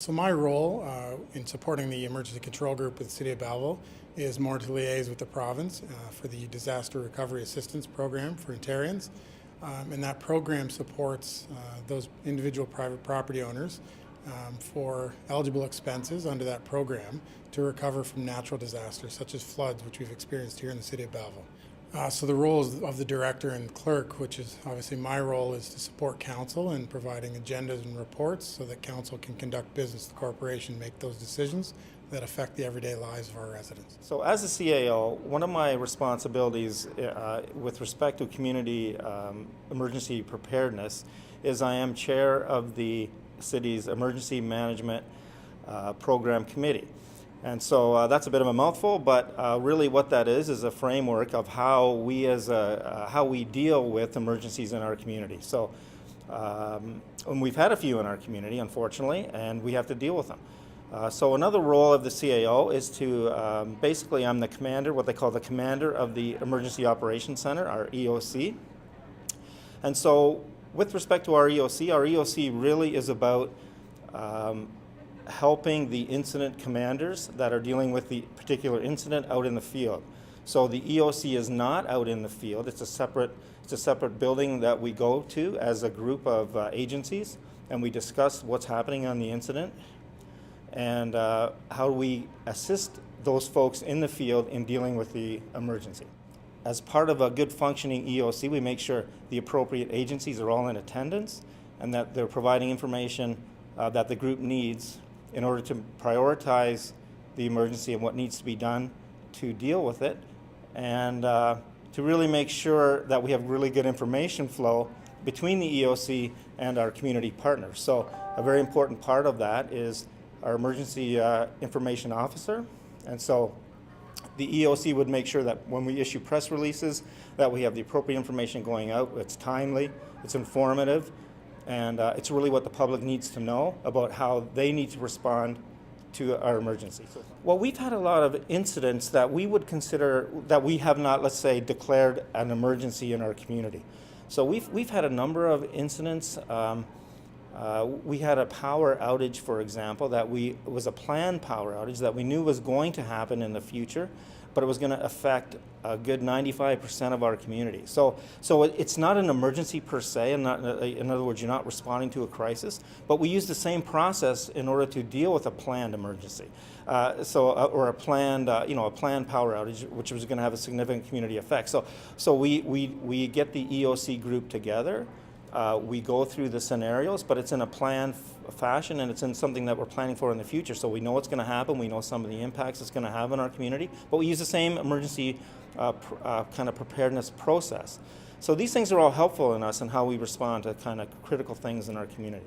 So my role in supporting the emergency control group with the City of Belleville is more to liaise with the province for the disaster recovery assistance program for Ontarians. And that program supports those individual private property owners for eligible expenses under that program to recover from natural disasters such as floods, which we've experienced here in the City of Belleville. So the roles of the director and clerk, which is obviously my role, is to support council in providing agendas and reports so that council can conduct business with the corporation, make those decisions that affect the everyday lives of our residents. So as a CAO, one of my responsibilities with respect to community emergency preparedness is I am chair of the city's emergency management program committee. And so that's a bit of a mouthful, but really what that is a framework of how we how we deal with emergencies in our community. So and we've had a few in our community, unfortunately, and we have to deal with them. So another role of the CAO is to, basically I'm the commander, what they call the commander of the Emergency Operations Center, our EOC. And so with respect to our EOC really is about helping the incident commanders that are dealing with the particular incident out in the field. So the EOC is not out in the field. It's a separate building that we go to as a group of agencies, and we discuss what's happening on the incident and how do we assist those folks in the field in dealing with the emergency. As part of a good functioning EOC, we make sure the appropriate agencies are all in attendance and that they're providing information that the group needs in order to prioritize the emergency and what needs to be done to deal with it, and to really make sure that we have really good information flow between the EOC and our community partners. So a very important part of that is our emergency information officer, and so the EOC would make sure that when we issue press releases that we have the appropriate information going out, it's timely, it's informative, and it's really what the public needs to know about how they need to respond to our emergency. Well, we've had a lot of incidents that we would consider that we have not, let's say, declared an emergency in our community. So we've had a number of incidents. We had a power outage, for example, that was a planned power outage that we knew was going to happen in the future, but it was going to affect a good 95% of our community. So it's not an emergency per se, and in other words, you're not responding to a crisis, but we use the same process in order to deal with a planned emergency. Or a planned, a planned power outage, which was going to have a significant community effect. So we get the EOC group together. We go through the scenarios, but it's in a planned fashion, and it's in something that we're planning for in the future. So we know what's going to happen. We know some of the impacts it's going to have on our community, but we use the same emergency kind of preparedness process. So these things are all helpful in us and how we respond to kind of critical things in our community.